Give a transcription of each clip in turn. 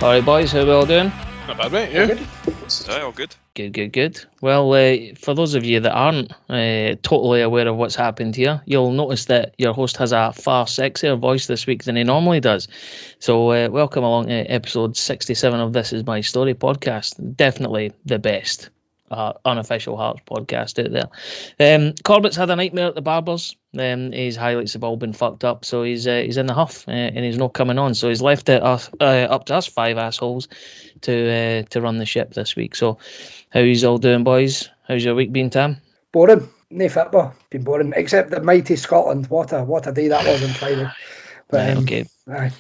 Alright boys, how we all doing? Not bad, mate. You? All good. Good. Well, for those of you that aren't totally aware of what's happened here, you'll notice that your host has a far sexier voice this week than he normally does. So welcome along to episode 67 of This Is My Story podcast. Definitely the best unofficial Hearts podcast out there. Corbett's had a nightmare at the barbers. His highlights have all been fucked up, so he's in the huff and he's not coming on. So he's left it up to us five assholes to run the ship this week. So how you all doing, boys? How's your week been, Tam? Boring. No football. Been boring. Except the mighty Scotland. What a day that was on Friday. But, okay. Aye.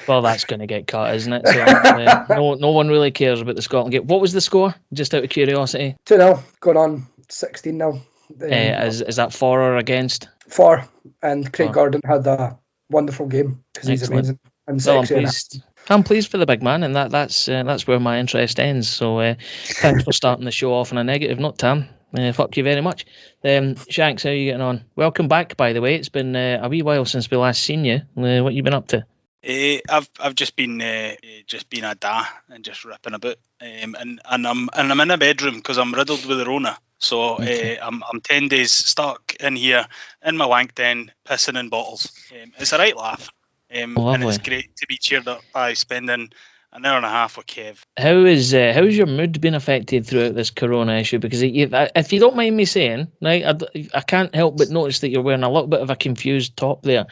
Well, that's going to get cut, isn't it? So, no one really cares about the Scotland game. What was the score? Just out of curiosity. 2-0. Going on 16-0. Is that for or against? 4. And Craig Gordon had a wonderful game because he's amazing and sexy. I'm pleased for the big man, and that's where my interest ends. So thanks for starting the show off on a negative note, Tam. Fuck you very much. Shanks, how are you getting on? Welcome back, by the way. It's been a wee while since we last seen you. What you been up to? I've just been a da and just ripping about, and I'm in a bedroom because I'm riddled with the Rona. So okay. I'm 10 days stuck in here in my wank den, pissing in bottles. It's a right laugh, and it's great to be cheered up by spending an hour and a half with Kev. How's your mood been affected throughout this corona issue? Because if you don't mind me saying, right, I can't help but notice that you're wearing a little bit of a confused top there.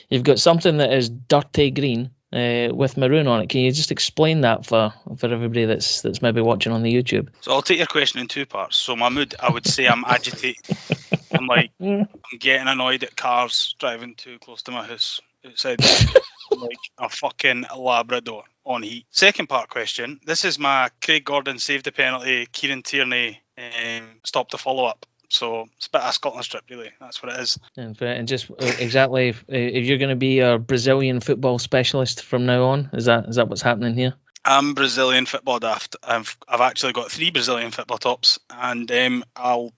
You've got something that is dirty green with maroon on it. Can you just explain that for everybody that's maybe watching on the YouTube? So I'll take your question in two parts. So my mood, I would say I'm agitated. I'm getting annoyed at cars driving too close to my house outside. Like a fucking Labrador on heat. Second part question. This is my Craig Gordon saved the penalty, Kieran Tierney stopped the follow-up. So it's a bit of a Scotland strip, really. That's what it is. And just exactly, if you're going to be a Brazilian football specialist from now on, is that what's happening here? I'm Brazilian football daft. I've actually got 3 Brazilian football tops, and I'll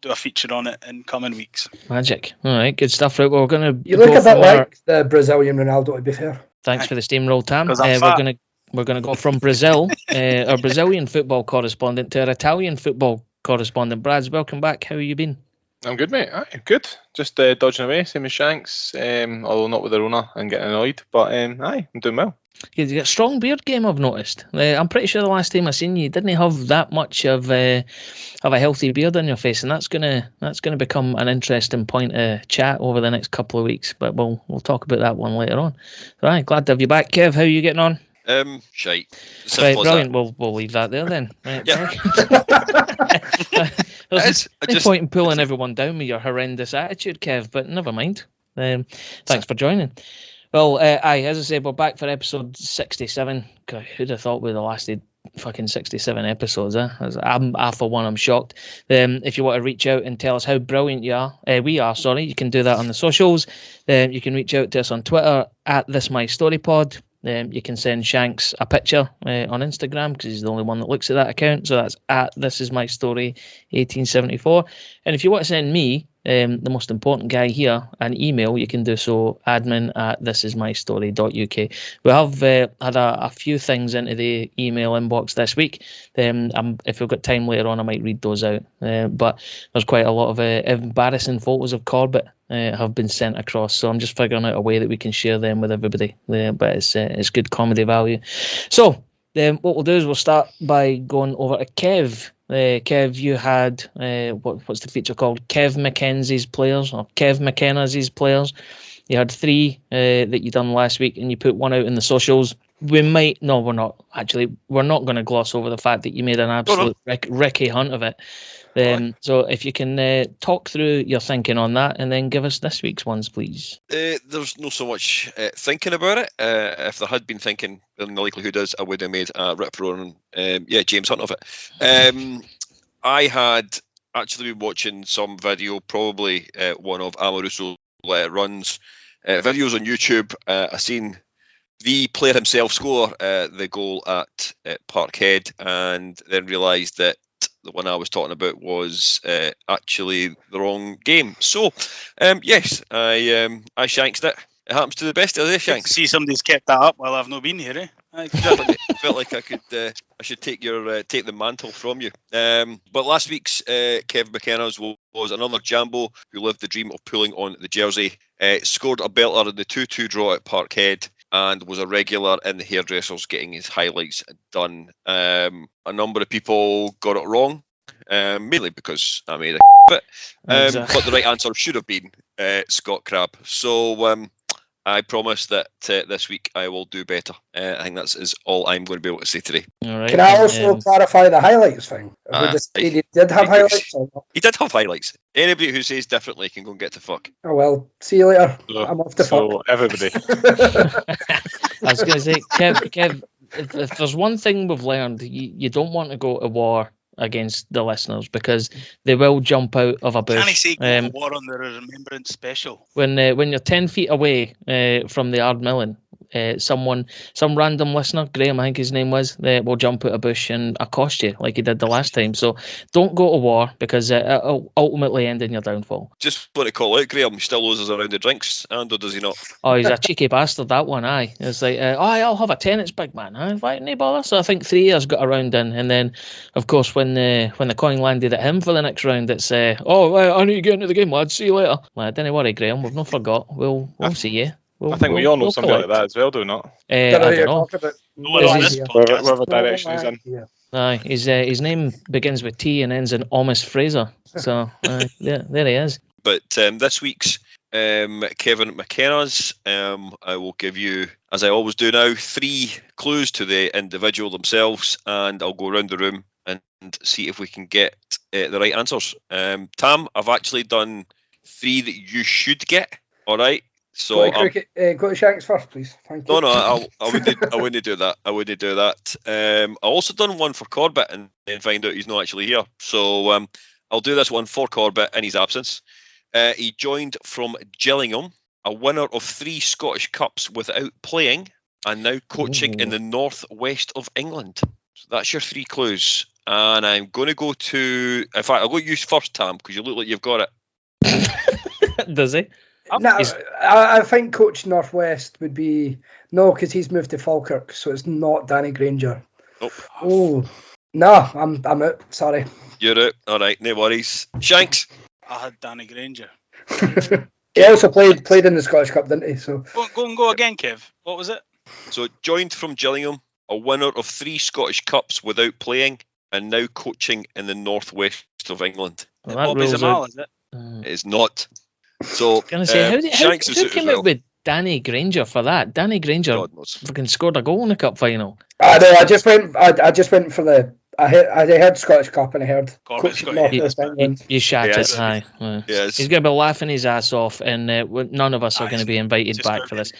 do a feature on it in coming weeks. Magic. All right, good stuff. Right, we're going to. You look a bit like the Brazilian Ronaldo, to be fair. Thanks for the steamroll, Tam. We're going to go from Brazil, our Brazilian football correspondent, to our Italian football correspondent. Brads, welcome back. How have you been? I'm good, mate. Aye, good. Just dodging away, same as Shanks, although not with the Rona and getting annoyed. But aye, I'm doing well. You got a strong beard game, I've noticed. I'm pretty sure the last time I seen you didn't have that much of a healthy beard on your face, and that's gonna become an interesting point of chat over the next couple of weeks. But we'll talk about that one later on. So, right, glad to have you back, Kev. How are you getting on? Shite. Right, brilliant. We'll leave that there then. Right, yeah. There's no point in pulling everyone down with your horrendous attitude, Kev. But never mind. Thanks for joining. Well, as I said, we're back for episode 67. God, who'd have thought we'd have lasted fucking 67 episodes, eh? I, for one, I'm shocked. If you want to reach out and tell us how brilliant we are, you can do that on the socials. You can reach out to us on Twitter at ThisMyStoryPod. You can send Shanks a picture on Instagram because he's the only one that looks at that account. So that's at This Is My Story 1874. And if you want to send me, the most important guy here, an email, you can do so, admin@thisismystory.uk. We have had a few things into the email inbox this week. If we've got time later on, I might read those out. But there's quite a lot of embarrassing photos of Corbett have been sent across, so I'm just figuring out a way that we can share them with everybody. But it's good comedy value. So what we'll do is we'll start by going over to Kev. Kev, you had what's the feature called? Kev Mckenna's players, or Kev Mckenna's players. You had 3 that you done last week, and you put one out in the socials. We're not going to gloss over the fact that you made an absolute Ricky Hunt of it. So if you can talk through your thinking on that, and then give us this week's ones, please. There's not so much thinking about it. If there had been thinking, then the likelihood is I would have made a rip roaring James Hunt of it. I had actually been watching some video, probably one of Amoruso runs videos on YouTube. I seen the player himself score the goal at Parkhead, and then realised that the one I was talking about was actually the wrong game. So, yes, I shanksed it. It happens to the best of the Shanks. See, somebody's kept that up while I've not been here. Aye. Felt like I could. I should take the mantle from you. But last week's Kev Mckenna's was another Jambo who lived the dream of pulling on the jersey. Scored a belter in the 2-2 draw at Parkhead, and was a regular in the hairdressers getting his highlights done. A number of people got it wrong, mainly because I made a bit. Exactly. But the right answer should have been Scott Crab. So I promise that this week I will do better. I think is all I'm going to be able to say today. All right. Can I also clarify the highlights thing? He did have highlights? Or not? He did have highlights. Anybody who says differently can go and get to fuck. Oh well, see you later. I'm off to fuck. Everybody. I was going to say, Kev, if there's one thing we've learned, you don't want to go to war against the listeners because they will jump out of a bush. Can I say go to war on the Remembrance special? When you're 10 feet away from the Ardmillan, some random listener, Graham, I think his name was, will jump out a bush and accost you like he did the last time. So don't go to war because it'll ultimately end in your downfall. Just want to call out Graham. He still owes us a round of drinks, Ando, does he not? Oh, he's a cheeky bastard, that one, aye. It's like, I'll have a 10, it's big man. Aye, right, no bother. So I think 3 years got a round in. And then, of course, when the coin landed at him for the next round, it's, I need to get into the game, lads. See you later. Well, don't worry, Graham. We've not forgot. We'll see you. I think we all know somebody like that as well, do we not? I don't know. No one on this podcast. Whatever direction he's in. Aye, his name begins with T and ends in Almost Fraser. So, there he is. But this week's Kevin Mckenna's, I will give you, as I always do now, 3 clues to the individual themselves, and I'll go around the room and see if we can get the right answers. Tam, I've actually done 3 that you should get. All right. So go to Shanks first, please. Thank you. No, I wouldn't do that. I wouldn't do that. I also done one for Corbett and then find out he's not actually here. So I'll do this one for Corbett in his absence. He joined from Gillingham, a winner of 3 Scottish Cups without playing, and now coaching in the northwest of England. So that's your 3 clues. And I'm going to go to... In fact, I'll go you first, Tam, because you look like you've got it. Does he? No, I think Coach Northwest would be... No, because he's moved to Falkirk, so it's not Danny Granger. Nope. Oh, no, I'm out. Sorry. You're out. All right, no worries. Shanks? I had Danny Granger. He also played in the Scottish Cup, didn't he? So go again, Kev. What was it? So joined from Gillingham, a winner of 3 Scottish Cups without playing, and now coaching in the northwest of England. Well, Bobby Zamal, is it? It is not. So Can I say who came out well. with Danny Granger for that? Danny Granger fucking scored a goal in the cup final. I know. I just went for the. I heard Scottish Cup and I heard Corbett's Coach got Northwest England. You shat Yes. it, aye. Yes. He's going to be laughing his ass off, and none of us are going to be invited back for this.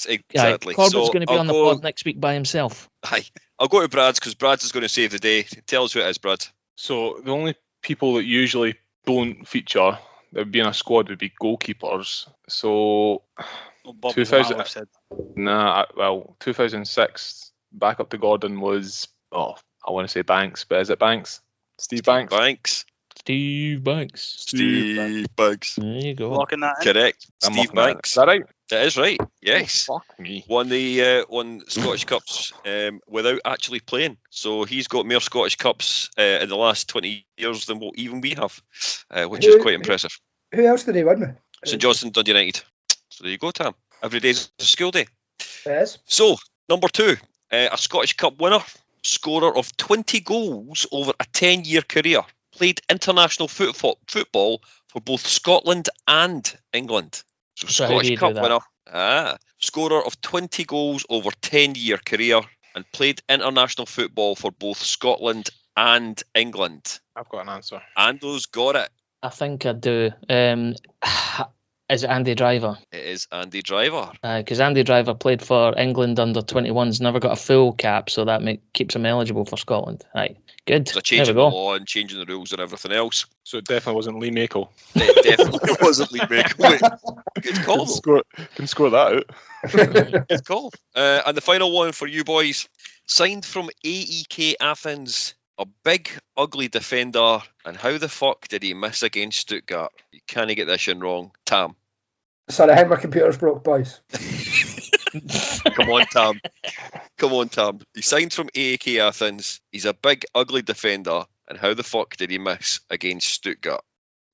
Exactly. Corbett's so going to be on the pod next week by himself. Aye. I'll go to Brad's because Brad's is going to save the day. Tell us who it is, Brad. So the only people that usually don't feature that would be in a squad would be goalkeepers. So 2006 back up to Gordon was I want to say Banks, but is it Banks? Steve Banks. Steve Banks. Steve Banks. There you go. Locking that in. Correct. I'm Steve locking that in. Banks. Is that right? That is right. Yes. Oh, fuck me. Won Scottish Cups without actually playing. So he's got more Scottish Cups in the last 20 years than what even we have, which is quite impressive. Who else did he win with? St Johnstone, Dundee United. So there you go, Tam. Every day's a school day. Yes. So, number 2, a Scottish Cup winner, scorer of 20 goals over a 10-year career, played international football for both Scotland and England. So Scottish Cup winner, scorer of 20 goals over 10-year career, and played international football for both Scotland and England. I've got an answer. Ando's got it. I think I do. Is it Andy Driver? It is Andy Driver. Because Andy Driver played for England under 21s, never got a full cap, so that keeps him eligible for Scotland. Right, good. It's a change in the law and changing the rules and everything else. So it definitely wasn't Lee Makel. It definitely wasn't Lee Makel. Good call. Can score that out. Good call. And the final one for you boys. Signed from AEK Athens. A big, ugly defender, and how the fuck did he miss against Stuttgart? You can't get this in wrong. Tam. Sorry, I think my computer's broke, boys. Come on, Tam. Come on, Tam. He signed from AAK Athens. He's a big, ugly defender. And how the fuck did he miss against Stuttgart?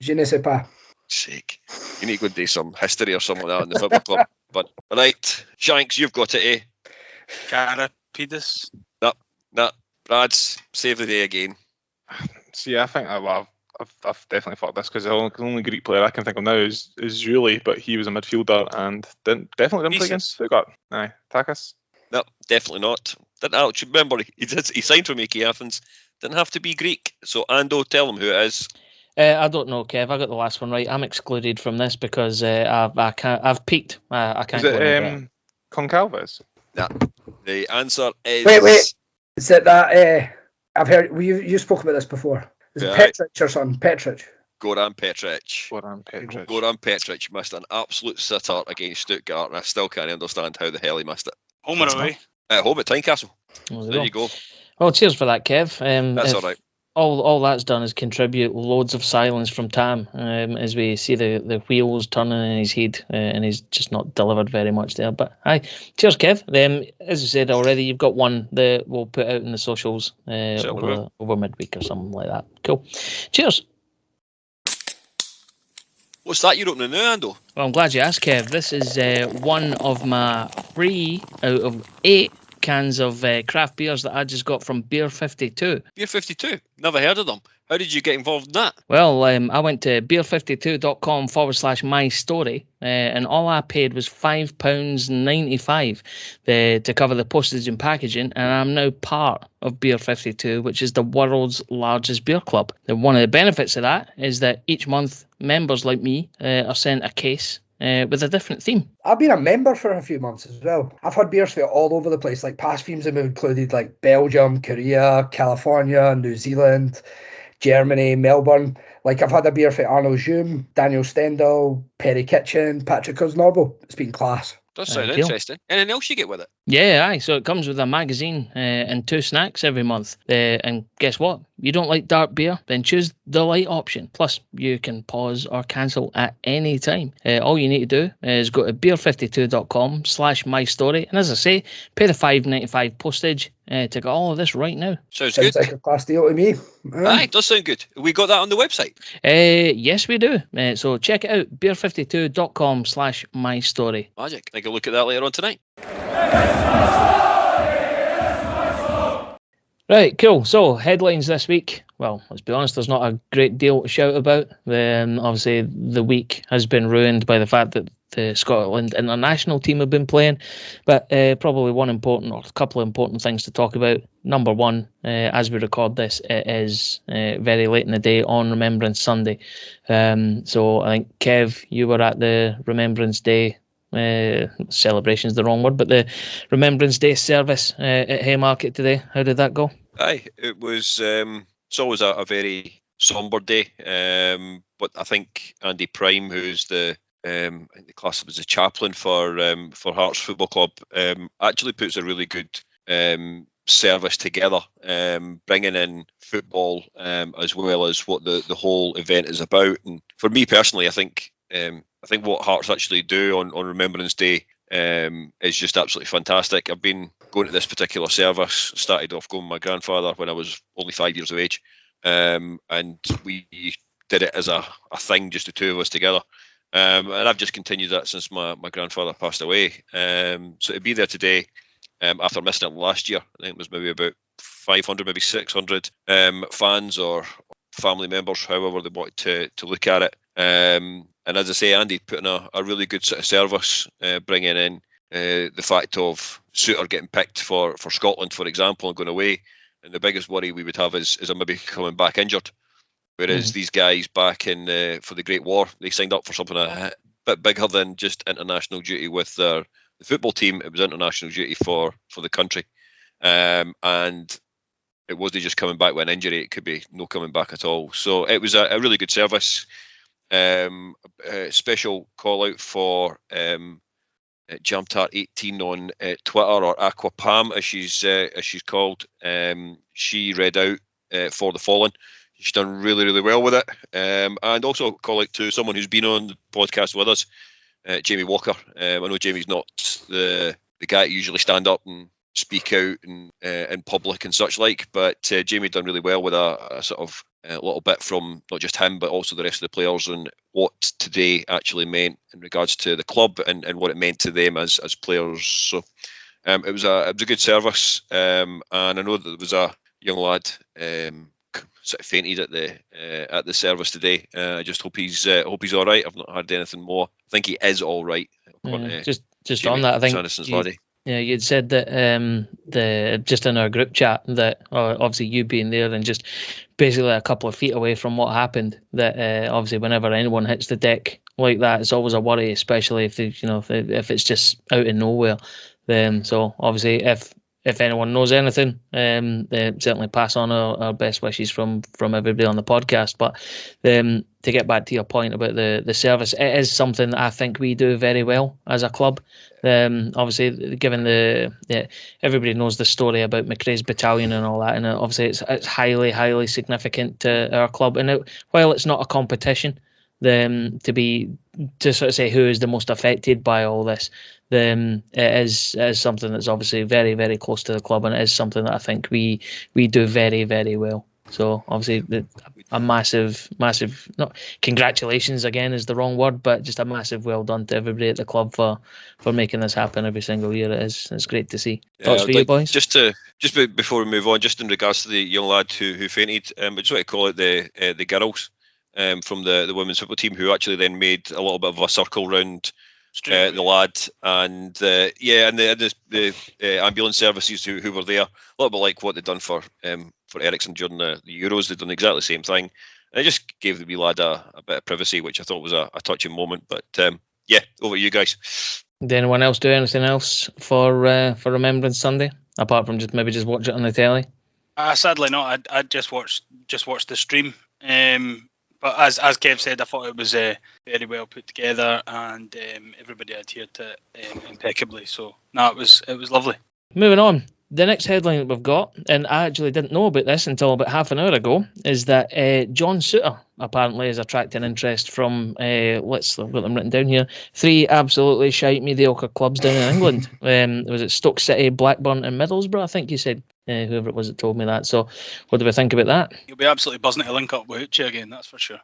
Je ne sais pas. Sake. You need to go and do some history or something like that in the football club. But, right, Shanks, you've got it, eh? Carapidis. Nah. Brad's save the day again. See, I think I've definitely fucked this because the only Greek player I can think of now is Zuli, but he was a midfielder and definitely didn't play against Stuttgart. Aye, Takas. No, definitely not. Didn't actually remember he signed from AAK Athens. Didn't have to be Greek. So Ando, tell them who it is. I don't know, Kev. I got the last one right. I'm excluded from this because I've peaked. I can't. Is go it Concalves? Nah. The answer is. Wait. Is it that? I've heard you spoke about this before. Is it Petric or something? Petric. Goran Petric. Goran Petric missed an absolute sitter against Stuttgart, and I still can't understand how the hell he missed it. Home or away? Home at Tynecastle. There you go. Well, cheers for that, Kev. That's all right. All that's done is contribute loads of silence from Tam as we see the wheels turning in his head, and he's just not delivered very much there. But aye, cheers, Kev. As I said already, you've got one that we'll put out in the socials over midweek or something like that. Cool. Cheers. What's that you're opening now, Ando? Well, I'm glad you asked, Kev. This is one of my 3 out of 8 cans of craft beers that I just got from Beer 52. Beer 52? Never heard of them. How did you get involved in that? Well, I went to beer52.com/my story, and all I paid was £5.95 to cover the postage and packaging, and I'm now part of Beer 52, which is the world's largest beer club. And one of the benefits of that is that each month members like me are sent a case with a different theme. I've been a member for a few months as well. I've had beers for all over the place. Like past themes have included like Belgium, Korea, California, New Zealand, Germany, Melbourne. Like I've had a beer for Arno Zoom, Daniel Stendhal, Perry Kitchen, Patrick Cosnorbo. It's been class. Does sound interesting. Anything else you get with it? Yeah, aye. So it comes with a magazine and 2 snacks every month. And guess what? You don't like dark beer? Then choose the light option. Plus, you can pause or cancel at any time. All you need to do is go to beer52.com/my story. And as I say, pay the $5.95 postage to get all of this right now. Sounds good. Like a class deal to me. Aye, it does sound good. We got that on the website? Yes, we do. So check it out, beer52.com/my story. Magic. Take a look at that later on tonight. Right, cool. So, headlines this week. Well, let's be honest, there's not a great deal to shout about. Obviously, the week has been ruined by the fact that the Scotland international team have been playing. But probably one important or a couple of important things to talk about. Number one, as we record this, it is very late in the day on Remembrance Sunday. So, I think, Kev, you were at the Remembrance Day celebration is the wrong word, but the Remembrance Day service at Haymarket today. How did that go? Aye, it was. It's always a very sombre day, but I think Andy Prime, who's the class as a chaplain for Hearts Football Club, actually puts a really good service together, bringing in football as well as what the whole event is about. And for me personally, I think what Hearts actually do on Remembrance Day is just absolutely fantastic. I've been going to this particular service, started off going with my grandfather when I was only 5 years of age, and we did it as a thing, just the two of us together. And I've just continued that since my grandfather passed away. So to be there today, after missing it last year, I think it was maybe about 500, maybe 600 fans or family members, however they wanted to look at it. And as I say, Andy putting a really good sort of service, bringing in the fact of Souttar getting picked for Scotland, for example, and going away. And the biggest worry we would have is maybe coming back injured. Whereas these guys back in for the Great War, they signed up for something a bit bigger than just international duty with the football team. It was international duty for the country. And it wasn't just coming back with an injury, it could be no coming back at all. So it was a really good service. A special call out for Jamtar18 on Twitter, or Aquapam as she's called. She read out For the Fallen. She's done really, really well with it. And also call out to someone who's been on the podcast with us, Jamie Walker. I know Jamie's not the the guy to usually stand up and speak out in public and such like. But Jamie done really well with a sort of a little bit from not just him but also the rest of the players and what today actually meant in regards to the club and what it meant to them as players. So it was a good service, and I know that there was a young lad sort of fainted at the service today. I just hope he's all right. I've not heard anything more. I think he is all right. Just Jamie on that, I think Sanderson's laddie. Yeah, you'd said that just in our group chat that obviously you being there and just basically a couple of feet away from what happened, that obviously whenever anyone hits the deck like that, it's always a worry, especially if if it's just out of nowhere. So obviously if anyone knows anything, they certainly pass on our best wishes from everybody on the podcast. But to get back to your point about the service, it is something that I think we do very well as a club. Obviously, given everybody knows the story about McRae's battalion and all that, and obviously it's highly significant to our club. And while it's not a competition, to sort of say who is the most affected by all this, then it is something that's obviously very, very close to the club, and it is something that I think we do very, very well. So obviously a massive, not congratulations again is the wrong word, but just a massive well done to everybody at the club for making this happen every single year. It's great to see. Thoughts for you boys? Just before we move on, just in regards to the young lad who fainted, I just want to call it the girls from the women's football team who actually then made a little bit of a circle round the lad and the ambulance services who were there, a little bit like what they'd done for Ericsson during the Euros. They'd done exactly the same thing, and it just gave the wee lad a bit of privacy, which I thought was a touching moment. But over to you guys. Did anyone else do anything else for Remembrance Sunday apart from just watch it on the telly? Sadly not. I just watched the stream. But as Kev said, I thought it was very well put together, and everybody adhered to it impeccably. So it was lovely. Moving on, the next headline that we've got, and I actually didn't know about this until about half an hour ago, is that John Souttar apparently is attracting interest from I've got them written down here, 3 absolutely shite mediocre clubs down in England. Was it Stoke City, Blackburn and Middlesbrough? I think you said. Whoever it was that told me that. So what do we think about that? You'll be absolutely buzzing to link up with Uche again, that's for sure.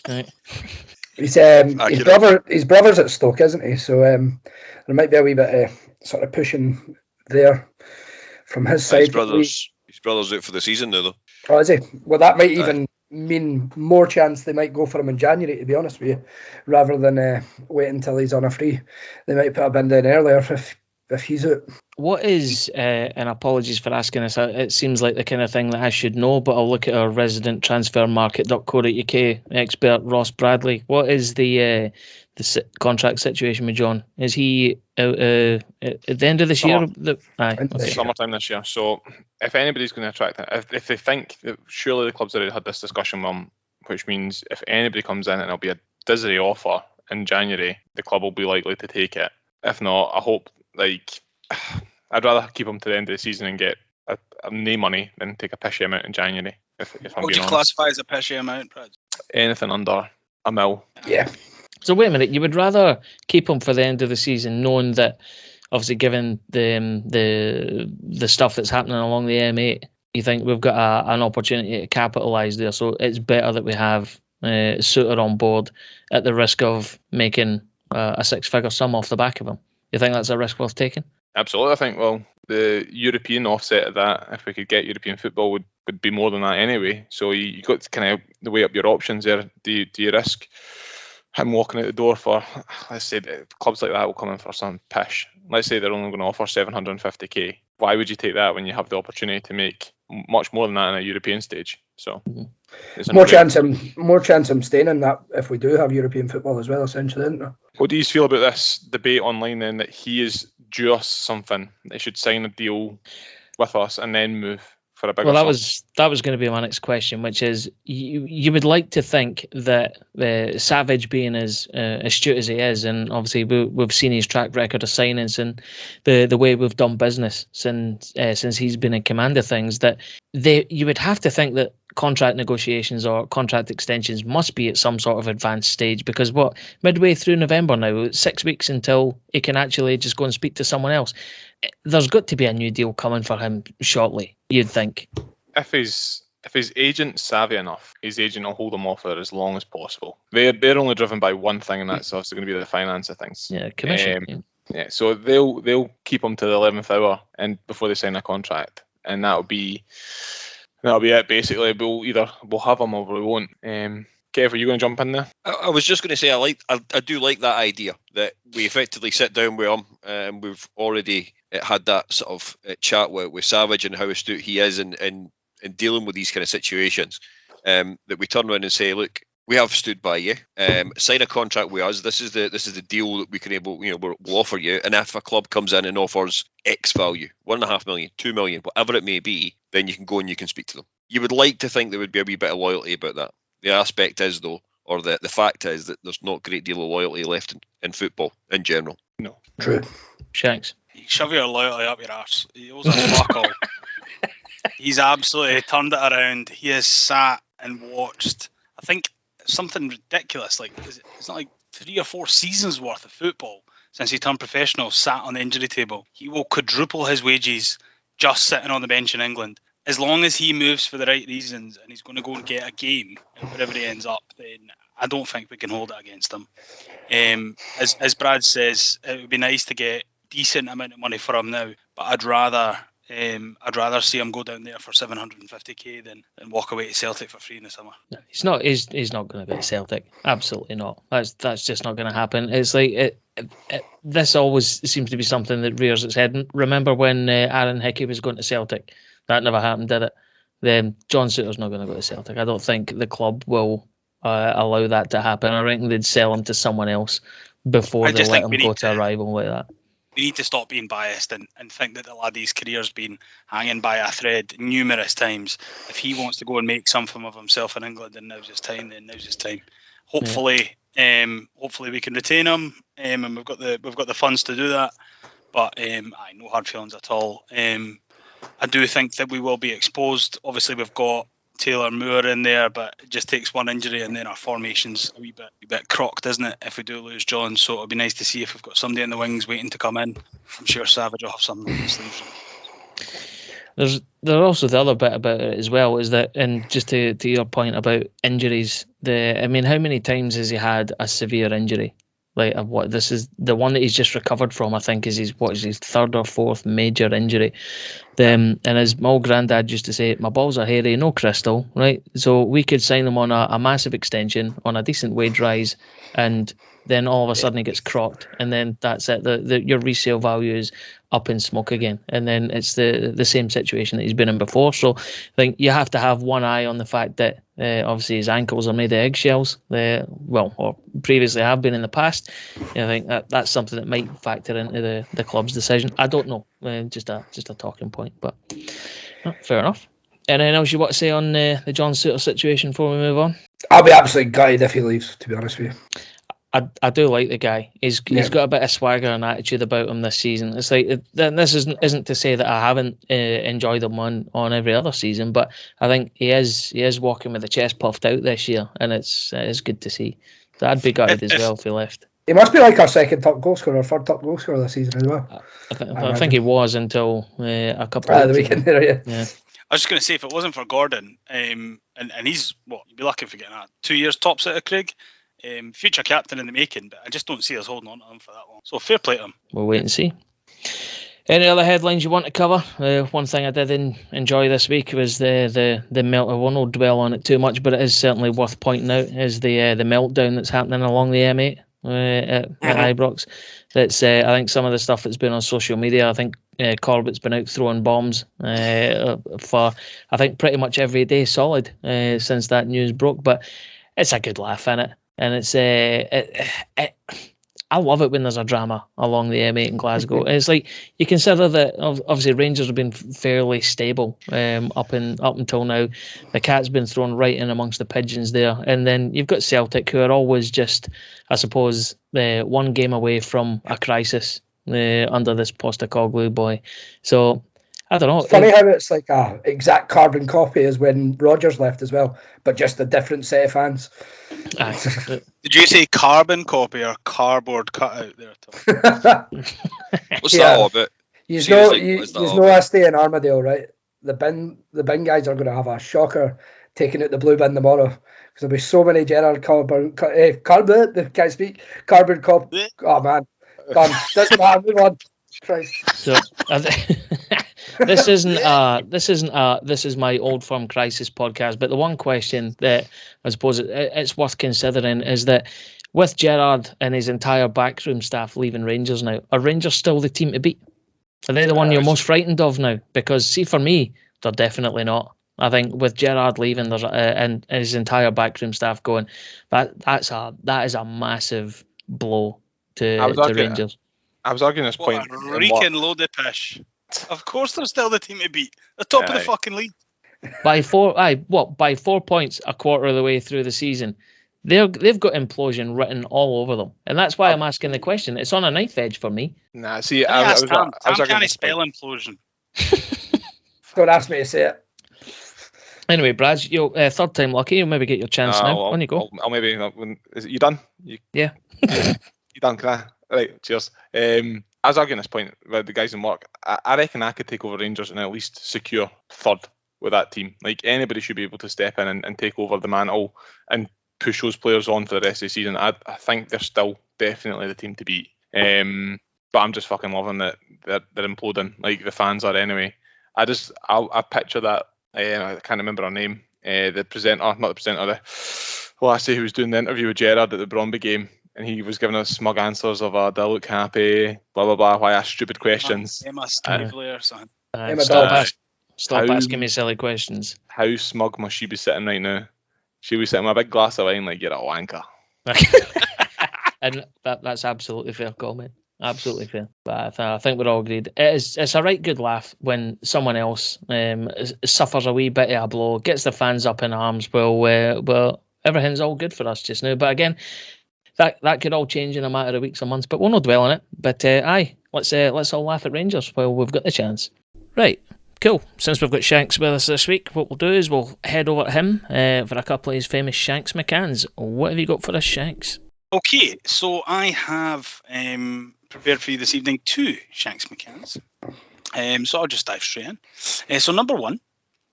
Right. His brother's at Stoke, isn't he? So there might be a wee bit sort of pushing there from his side. His brother's out for the season now, though. Oh, is he? Well, that might even mean more chance they might go for him in January, to be honest with you, rather than wait until he's on a free. They might put a bin down earlier if he's out. What is, and apologies for asking this, it seems like the kind of thing that I should know, but I'll look at our resident transfermarket.co.uk expert, Ross Bradley. What is the contract situation with John? Is he out at the end of this year? Summertime this year. So if anybody's going to attract him, if they think that surely the club's already had this discussion with him, which means if anybody comes in and it'll be a dizzy offer in January, the club will be likely to take it. If not, I hope, I'd rather keep him to the end of the season and get no money than take a pishy amount in January. If I'm being honest. What would you classify as a pishy amount, Brad? Anything under $1 million. Yeah. So wait a minute, you would rather keep him for the end of the season, knowing that obviously given the stuff that's happening along the M8, you think we've got an opportunity to capitalise there. So it's better that we have Souttar on board at the risk of making a 6-figure sum off the back of him. You think that's a risk worth taking? Absolutely. I think, well, the European offset of that, if we could get European football, would be more than that anyway. So you got to kind of weigh up your options there. Do you risk him walking out the door for, let's say, clubs like that will come in for some pish. Let's say they're only going to offer 750k. Why would you take that when you have the opportunity to make much more than that in a European stage? So more chance of staying in that if we do have European football as well, essentially, isn't there? What do you feel about this debate online then, that he is just something, they should sign a deal with us and then move for a bigger that was going to be my next question, which is you would like to think that Savage, being as astute as he is, and obviously we've seen his track record of signings and the way we've done business since he's been in command of things, that you would have to think that contract negotiations or contract extensions must be at some sort of advanced stage, because midway through November now, 6 weeks until he can actually just go and speak to someone else. There's got to be a new deal coming for him shortly, you'd think. If his agent's savvy enough, his agent will hold him off for as long as possible. They're only driven by one thing, and that's obviously going to be the finance of things. Yeah, commission. Yeah, so they'll keep him to the 11th hour and before they sign a contract, and that'll be it basically. We'll have him or we won't. Kev, are you going to jump in there? I was just going to say I do like that idea that we effectively sit down with him, and we've already had that sort of chat with Savage and how astute he is in dealing with these kind of situations. That we turn around and say, look, we have stood by you. Sign a contract with us. This is the deal that we can we'll offer you. And if a club comes in and offers X value, 1.5 million, 2 million, whatever it may be, then you can go and you can speak to them. You would like to think there would be a wee bit of loyalty about that. The aspect is, though, or the fact is that there's not a great deal of loyalty left in football in general. No. True. Shanks. Shove your loyalty up your arse. He owes us fuck all. He's absolutely turned it around. He has sat and watched, I think, something ridiculous. Like, it's not like 3 or 4 seasons worth of football since he turned professional, sat on the injury table. He will quadruple his wages just sitting on the bench in England. As long as he moves for the right reasons and he's going to go and get a game, and wherever he ends up, then I don't think we can hold it against him. As Brad says, it would be nice to get decent amount of money for him now, but I'd rather see him go down there for 750k than walk away to Celtic for free in the summer. No, he's not going to go to Celtic. Absolutely not. That's just not going to happen. It's like this always seems to be something that rears its head. Remember when Aaron Hickey was going to Celtic? That never happened, did it? Then John Souttar's not going to go to Celtic. I don't think the club will allow that to happen. I reckon they'd sell him to someone else before they let him go to a rival like that. We need to stop being biased and think that the laddie's career's been hanging by a thread numerous times. If he wants to go and make something of himself in England, then now's his time. Hopefully, hopefully we can retain him, and we've got the funds to do that. But no hard feelings at all. I do think that we will be exposed. Obviously, we've got Taylor Moore in there, but it just takes one injury and then our formation's a wee bit crocked, isn't it, if we do lose John? So it'll be nice to see if we've got somebody in the wings waiting to come in. I'm sure Savage will have something in the sleeves. There's also the other bit about it as well, is that, and just to your point about injuries, how many times has he had a severe injury? Like, this is the one that he's just recovered from, I think, is his 3rd or 4th major injury. And as my old granddad used to say, my balls are hairy, no crystal, right? So we could sign him on a massive extension, on a decent wage rise, and then all of a sudden it gets crocked, and then that's it. Your resale value is up in smoke again, and then it's the same situation that he's been in before. So I think you have to have one eye on the fact that obviously his ankles are made of eggshells, or previously have been in the past. I think that's something that might factor into the club's decision. I don't know, just a talking point, but fair enough. Anything else you want to say on the John Souttar situation before we move on? I'll be absolutely gutted if he leaves, to be honest with you. I do like the guy. He's got a bit of swagger and attitude about him this season. It's like, this isn't to say that I haven't enjoyed him on every other season, but I think he is walking with the chest puffed out this year, and it's good to see. So I'd be gutted as well if he left. He must be like our 2nd top goal scorer, or 3rd top goal scorer this season as well. I think he was until a couple of the weekend there, yeah. I was just going to say, if it wasn't for Gordon, and he's, you'd be lucky for getting that 2 years tops out of Craig. Future captain in the making, but I just don't see us holding on to him for that long. So fair play to him. We'll wait and see. Any other headlines you want to cover? One thing I did enjoy this week was the melt. I won't dwell on it too much, but it is certainly worth pointing out, is the meltdown that's happening along the M8 at Ibrox. That's I think some of the stuff that's been on social media. I think Corbett's been out throwing bombs for I think pretty much every day solid since that news broke. But it's a good laugh, innit? And it's I love it when there's a drama along the M8 in Glasgow. It's like, you consider that obviously Rangers have been fairly stable up until now. The cat's been thrown right in amongst the pigeons there, and then you've got Celtic, who are always just, I suppose, one game away from a crisis under this Postecoglou boy. So I don't know. It's funny how it's like a exact carbon copy as when Rodgers left as well, but just a different set of fans. Did you say carbon copy or cardboard cutout there, Tom? What's that all about? You know I stay in Armadale, right? The bin guys are going to have a shocker taking out the blue bin tomorrow because there'll be so many Gerard carbon can't speak carbon cop. Oh man, done. Doesn't matter. Move on. Christ. So this is my Old Firm Crisis podcast. But the one question that I suppose it's worth considering is that with Gerrard and his entire backroom staff leaving Rangers now, are Rangers still the team to beat? Are they the one you're most frightened of now? Because see, for me, they're definitely not. I think with Gerrard leaving, there's and his entire backroom staff going, that is a massive blow to Rangers. I was arguing this point. Reeking load of pish. Of course, they're still the team to beat. The top of the fucking league. By 4 points a quarter of the way through the season, they've got implosion written all over them, and that's why I'm asking the question. It's on a knife edge for me. Nah, see, I was can't spell implosion. Don't ask me to say it. Anyway, Brad, you're third time lucky. You'll maybe get your chance now. On you go. I'll maybe. Is it you done? Yeah. You done? Can I? Right. Cheers. I was arguing this point with the guys in work. I reckon I could take over Rangers and at least secure third with that team. Like anybody should be able to step in and take over the mantle and push those players on for the rest of the season. I think they're still definitely the team to beat. But I'm just fucking loving that they're imploding like the fans are anyway. I picture that. I can't remember her name. The presenter, not the presenter. The lassie who was doing the interview with Gerrard at the Bromby game, and he was giving us smug answers of "Do I look happy?" Blah blah blah. Why I ask stupid questions? Emma Stavely or something. Stop asking me silly questions. How smug must she be sitting right now? She was sitting with a big glass of wine, like you're a wanker. And that's absolutely fair comment. Absolutely fair. But I think we're all agreed. It's a right good laugh when someone else suffers a wee bit of a blow, gets the fans up in arms. Well, everything's all good for us just now. But again, that could all change in a matter of weeks or months. But we'll not dwell on it. But let's all laugh at Rangers while we've got the chance. Right. Cool. Since we've got Shanks with us this week, what we'll do is we'll head over to him for a couple of his famous Shanks Mccanns. What have you got for us, Shanks? Okay, so I have prepared for you this evening 2 Shanks Mccanns. So I'll just dive straight in. So number 1,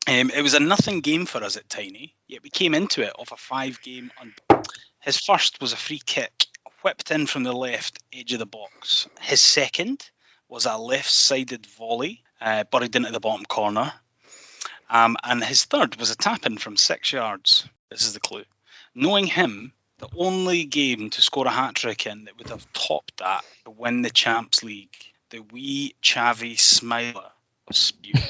it was a nothing game for us at Tiny, yet we came into it off a 5-game His first was a free kick, whipped in from the left edge of the box. His second was a left-sided volley, buried into the bottom corner. And his third was a tap-in from 6 yards. This is the clue. Knowing him, the only game to score a hat-trick in that would have topped that to win the Champs League, the wee chavvy smiler was spewed.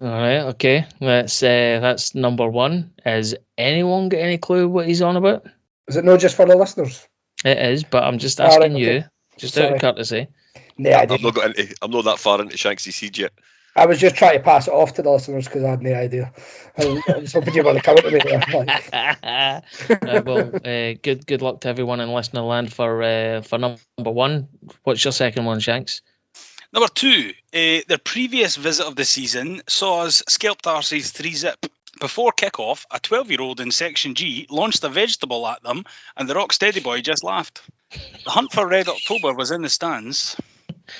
All right, okay. That's number 1. Has anyone got any clue what he's on about? Is it not just for the listeners? It is, but I'm just asking you, just out of courtesy. No, I I'm not that far into Shanks's seed yet. I was just trying to pass it off to the listeners because I had no idea. I was hoping you were to come to me there. Well, good luck to everyone in listener land for number 1. What's your second one, Shanks? Number 2, their previous visit of the season saw us scalp Darcy's 3-zip. Before kick-off, a 12-year-old in Section G launched a vegetable at them, and the Rocksteady boy just laughed. The hunt for Red October was in the stands,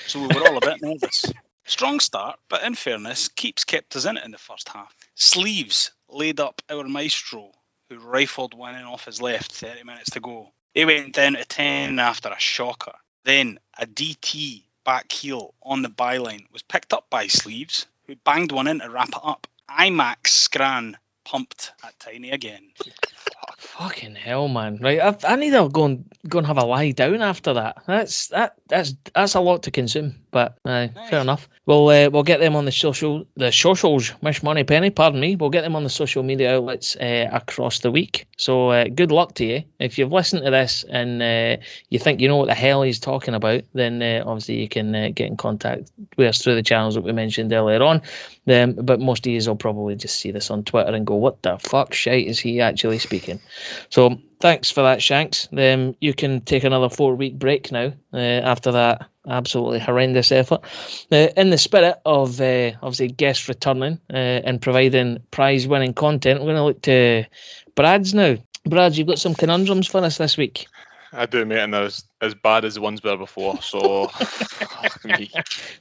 so we were all a bit nervous. Strong start, but in fairness, Keeps kept us in it in the first half. Sleeves laid up our maestro, who rifled one in off his left 30 minutes to go. He went down to 10 after a shocker. Then a DT back heel on the byline was picked up by Sleeves, who banged one in to wrap it up. IMAX Scran pumped at Tiny again. Fucking hell, man! Right, I need to go and have a lie down after that. That's a lot to consume, but nice. Fair enough. We'll get them on the socials. Mish Money Penny, pardon me. We'll get them on the social media outlets across the week. So good luck to you. If you've listened to this and you think you know what the hell he's talking about, then obviously you can get in contact with us through the channels that we mentioned earlier on. But most of you will probably just see this on Twitter and go, go, what the fuck shite is he actually speaking? So thanks for that, Shanks. You can take another 4-week break now after that absolutely horrendous effort. In the spirit of obviously guests returning and providing prize-winning content, we're going to look to Brad's now. Brad, you've got some conundrums for us this week. I do, mate, and they're as bad as the ones were before, so fuck me.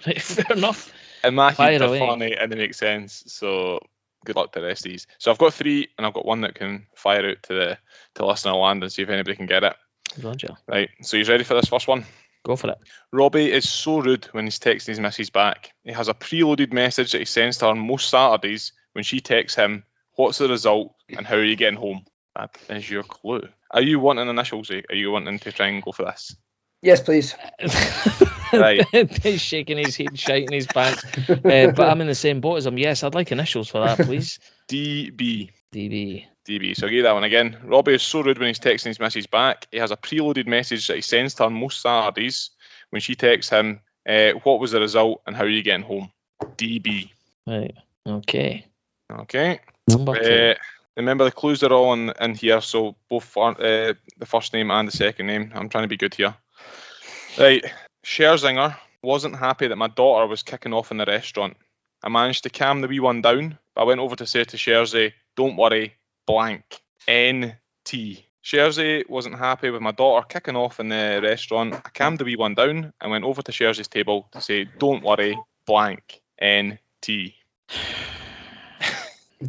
Right, fair enough. In my head, they're away. funny and they make sense, so good luck to the rest of these. So I've got 3, and I've got one that can fire out to listener land and see if anybody can get it. Roger. Right, so he's ready for this first one? Go for it. Robbie is so rude when he's texting his missus back. He has a preloaded message that he sends to her most Saturdays when she texts him, what's the result and how are you getting home? That is your clue. Are you wanting initials? Are you wanting to try and go for this? Yes, please. Right. He's shaking his head, shiting his pants. But I'm in the same boat as him. Yes, I'd like initials for that, please. DB. DB. So I'll give you that one again. Robbie is so rude when he's texting his missus back. He has a preloaded message that he sends to her most Saturdays when she texts him, what was the result and how are you getting home? DB. Right. Okay. Number 2. Remember, the clues are all in here, so both the first name and the second name. I'm trying to be good here. Right. Scherzinger wasn't happy that my daughter was kicking off in the restaurant. I managed to calm the wee one down, but I went over to say to Sherzy, don't worry, blank. NT. Sherzy wasn't happy with my daughter kicking off in the restaurant. I calmed the wee one down and went over to Sherzy's table to say, don't worry, blank. NT.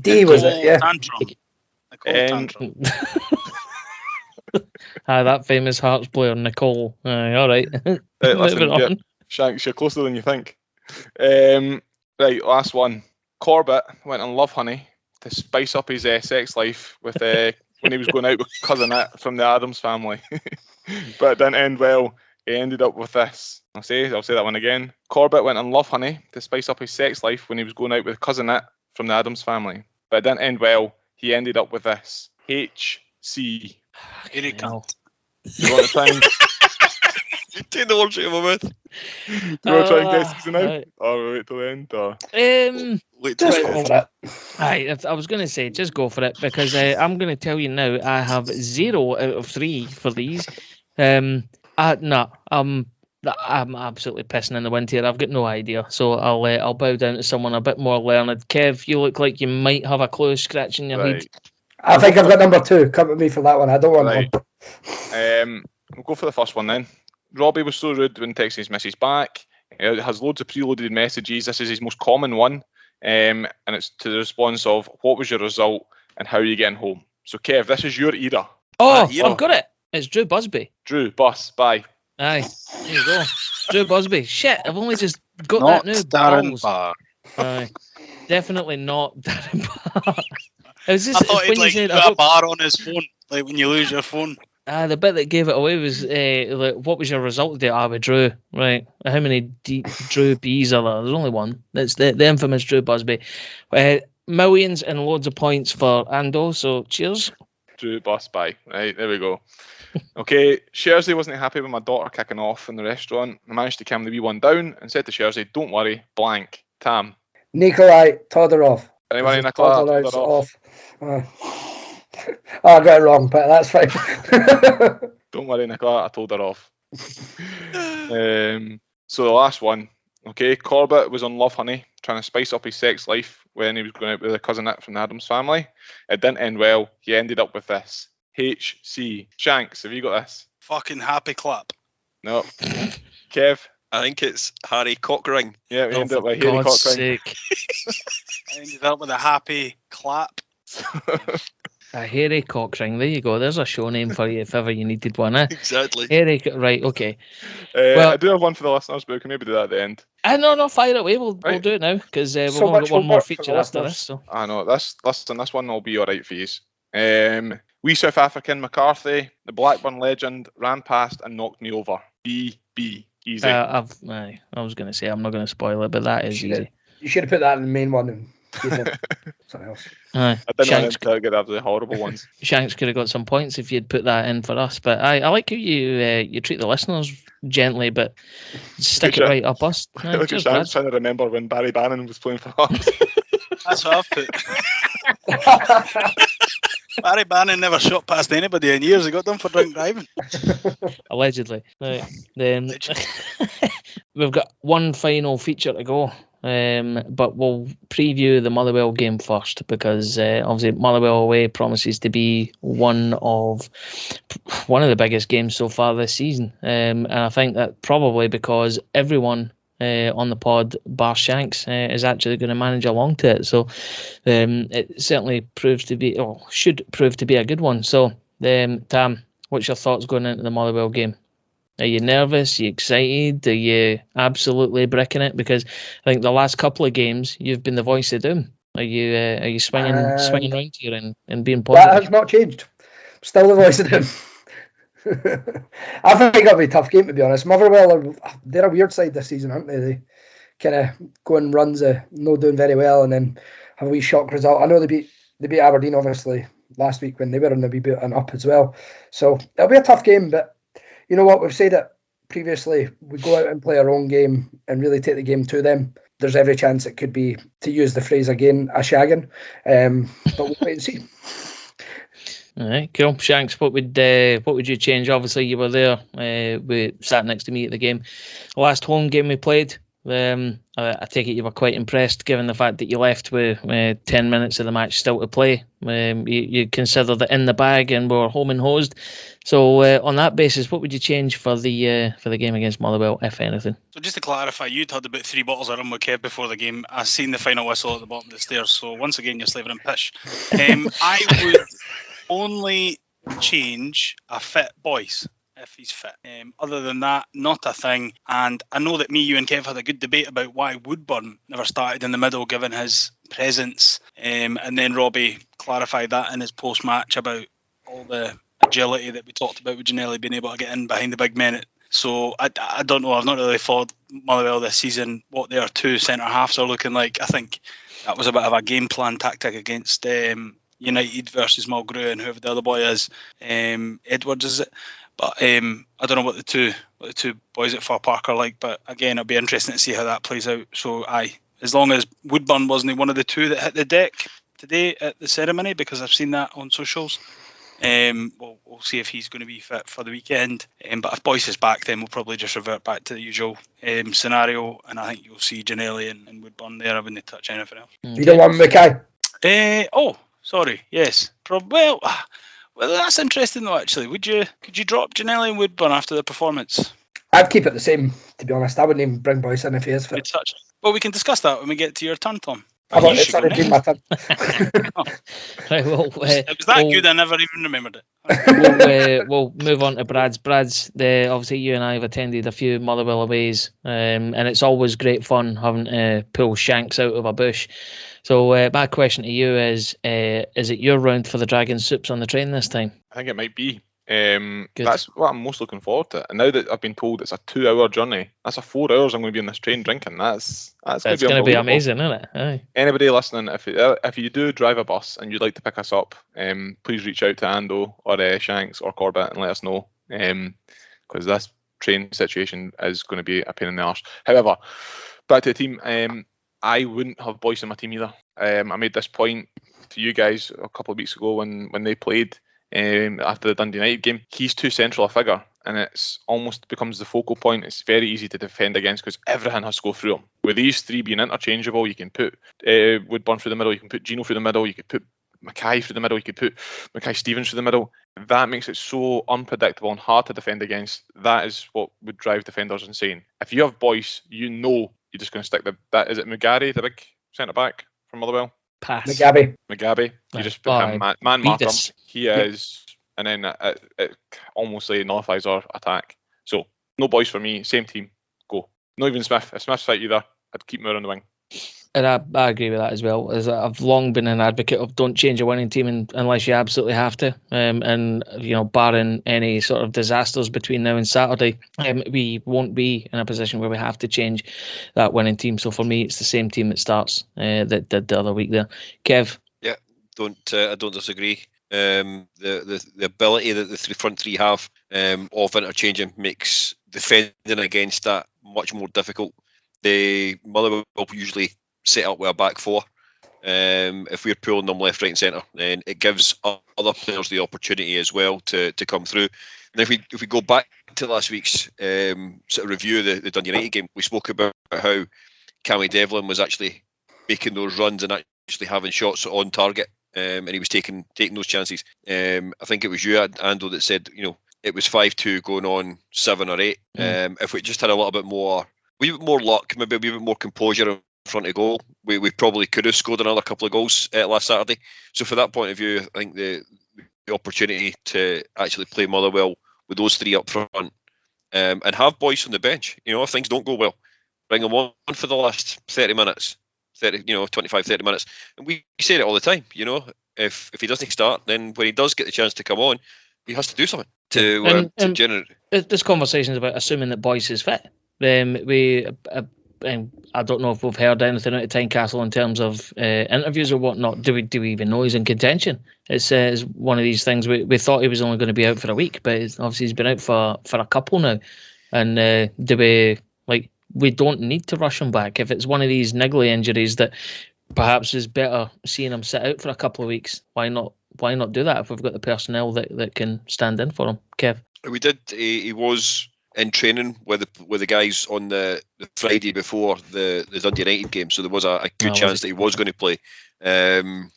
D was it? Yeah. Tantrum. That famous Hearts player, Nicole. All right. Listen, yeah, Shanks, you're closer than you think. Right, last one. Corbett went on Love Honey to spice up his sex life with when he was going out with cousin It from the Addams family. But it didn't end well. He ended up with this. I'll say that one again. Corbett went on Love Honey to spice up his sex life when he was going out with cousin It from the Addams family. But it didn't end well. He ended up with this. HC. Here comes. You want to try and... Take the words out of my mouth. Do you want to try and guess these now? Or wait till the end? Or... Wait till Just go for it. I was going to say, just go for it, because I'm going to tell you now, I have 0 out of 3 for these. I'm absolutely pissing in the wind here. I've got no idea, so I'll bow down to someone a bit more learned. Kev, you look like you might have a clue scratching your head. I think I've got number 2. Come with me for that one. I don't want one. We'll go for the first one then. Robbie was so rude when texting his missus back. It has loads of preloaded messages. This is his most common one, and it's to the response of, what was your result and how are you getting home? So Kev, this is your era. I've got it. It's Drew Busby. Drew, bus, bye. Aye, there you go. Drew Busby. Shit, I've only just got Not that new. Darren Barr. Aye, definitely not Darren Barr. It was I just thought when he'd you said put a bar on his phone, like when you lose your phone. the bit that gave it away was like, what was your result today? We drew. Right. How many Drew B's are there? There's only one. That's the infamous Drew Busby. Millions and loads of points for Ando, so cheers. Drew, bus, bye. Right, there we go. Okay, Sherzy wasn't happy with my daughter kicking off in the restaurant. I managed to calm the wee one down and said to Sherzy, don't worry, blank. Tam. Nikolai Todorov. Anyone, Nikolai Todorov's Todorov? off. I got it wrong, but that's fine. Don't worry, Nicola, I told her off. So the last one. Okay, Corbett was on Love Honey, trying to spice up his sex life when he was going out with a cousin It from the Addams family. It didn't end well. He ended up with this. HC. Shanks, have you got this? Fucking happy clap. No. Kev? I think it's Harry Cockring. Yeah, we ended up with For Harry God's Cockring. sake. I ended up with a happy clap. A Harry Cockring. There you go. There's a show name for you if ever you needed one. Exactly. Harry, right, okay. I do have one for the listeners, but we can maybe do that at the end. No, fire it away. We'll Right. do it now, because we've So only much got one more homework for feature the after listeners. this. So. I know, this one will be alright for you. Wee South African McCarthy, the Blackburn legend, ran past and knocked me over. BB. Easy. I was going to say, I'm not going to spoil it, but that is easy. You should have put that in the main one and something else. Aye. I didn't Shanks, want to get absolutely horrible ones. Shanks could have got some points if you'd put that in for us. But I like how you treat the listeners gently, but stick it Look at right up us. Aye, Look at cheers, Shanks Brad. trying to remember when Barry Bannon was playing for us. That's what I've put. Barry Bannon never shot past anybody in years. He got done for drunk driving. Allegedly. Right. Then we've got one final feature to go. But we'll preview the Motherwell game first, because obviously Motherwell away promises to be one of the biggest games so far this season. And I think that probably because everyone on the pod, bar Shanks, is actually going to manage along to it. So it certainly should prove to be a good one. So, Tam, what's your thoughts going into the Motherwell game? Are you nervous? Are you excited? Are you absolutely bricking it? Because I think the last couple of games you've been the voice of doom. Are you swinging around here and being positive? That has not changed. Still the voice of doom. I think it'll be a tough game, to be honest. Motherwell, they're a weird side this season, aren't they? They kind of go and runs not doing very well, and then have a wee shock result. I know they beat Aberdeen obviously last week when they were in the wee bit and up as well. So it'll be a tough game, but you know what? We've said it previously. We go out and play our own game and really take the game to them. There's every chance it could be, to use the phrase again, a shagging. But we'll wait and see. All right, cool. Shanks, what would you change? Obviously, you were there. We sat next to me at the game. The last home game we played. I take it you were quite impressed, given the fact that you left with 10 minutes of the match still to play. You considered it in the bag and were home and hosed. So on that basis, what would you change for the game against Motherwell, if anything? So just to clarify, you'd had about 3 bottles of rum with Kev before the game. I seen the final whistle at the bottom of the stairs. So once again, you're slaving in pish. I would only change a fit Boyce if he's fit. Other than that, not a thing. And I know that you and Kev had a good debate about why Woodburn never started in the middle given his presence. And then Robbie clarified that in his post-match about all the agility that we talked about with Ginnelly being able to get in behind the big men. So I don't know. I've not really followed Motherwell this season, what their 2 centre-halves are looking like. I think that was a bit of a game plan tactic against United versus Mulgrew and whoever the other boy is. Edwards, is it? But I don't know what the two boys at Far Park are like. But again, it'll be interesting to see how that plays out. So as long as Woodburn wasn't one of the 2 that hit the deck today at the ceremony, because I've seen that on socials. We'll see if he's going to be fit for the weekend. But if Boyce is back, then we'll probably just revert back to the usual scenario. And I think you'll see Ginnelly and Woodburn there. I wouldn't touch anything else. You don't want McCann? Sorry. Yes. Well, that's interesting though. Actually, could you drop Ginnelly and Woodburn after the performance? I'd keep it the same, to be honest. I wouldn't even bring Boyce in if he is fit. Well, we can discuss that when we get to your turn, Tom. It's already been my turn. Right, well, it was that good, I never even remembered it. We'll move on to Brad's. Obviously, you and I have attended a few Motherwell aways, and it's always great fun having to pull Shanks out of a bush. So my question to you is it your round for the Dragon Soups on the train this time? I think it might be. That's what I'm most looking forward to. And now that I've been told it's a 2-hour journey, that's a 4 hours I'm going to be on this train drinking. That's going to be amazing, isn't it? Aye. Anybody listening, if you do drive a bus and you'd like to pick us up, please reach out to Ando or Shanks or Corbett and let us know, because this train situation is going to be a pain in the arse. However, back to the team. I wouldn't have Boyce in my team either. I made this point to you guys a couple of weeks ago when they played after the Dundee United game. He's too central a figure, and it's almost becomes the focal point. It's very easy to defend against because everything has to go through him. With these 3 being interchangeable, you can put Woodburn through the middle, you can put Gino through the middle, you could put Mackay through the middle, you could put Mackay Stevens through the middle. That makes it so unpredictable and hard to defend against. That is what would drive defenders insane. If you have Boyce, you know you're just going to stick that. Is it Mugabe, the big centre back from Motherwell? Pass. Mugabe. You just put him man mark him. He is, and then it almost nullifies our attack. So no Boyce for me. Same team. Go. Not even Smith. If Smith's fit either, I'd keep Moore on the wing. And I agree with that as well. As I've long been an advocate of don't change a winning team unless you absolutely have to. And barring any sort of disasters between now and Saturday, we won't be in a position where we have to change that winning team. So for me, it's the same team that starts that did the other week there. Kev? Yeah, I don't disagree. The ability that the front three have of interchanging makes defending against that much more difficult. The Motherwell usually set up with a back 4, if we're pulling them left, right, and centre, then it gives other players the opportunity as well to come through. And if we go back to last week's sort of review of the Dundee United game, we spoke about how Cammy Devlin was actually making those runs and actually having shots on target, and he was taking those chances. I think it was you, Ando, that said, it was 5-2 going on 7 or 8. If we just had a little bit more luck, maybe a wee bit more composure in front of goal, we probably could have scored another couple of goals last Saturday. So for that point of view, I think the opportunity to actually play Motherwell with those 3 up front, and have boys on the bench, if things don't go well, bring them on for the last 30 minutes, 25, 30 minutes. And we say it all the time, if he doesn't start, then when he does get the chance to come on, he has to do something to generate. This conversation is about assuming that Boyce is fit. I don't know if we've heard anything out of Tynecastle in terms of interviews or whatnot. Do we even know he's in contention? It's one of these things. We thought he was only going to be out for a week, but obviously he's been out for a couple now. And we don't need to rush him back. If it's one of these niggly injuries that perhaps is better seeing him sit out for a couple of weeks, why not do that if we've got the personnel that can stand in for him? Kev? We did. He was in training with the guys on the Friday before the Dundee United game, so there was a good chance that he was going to play on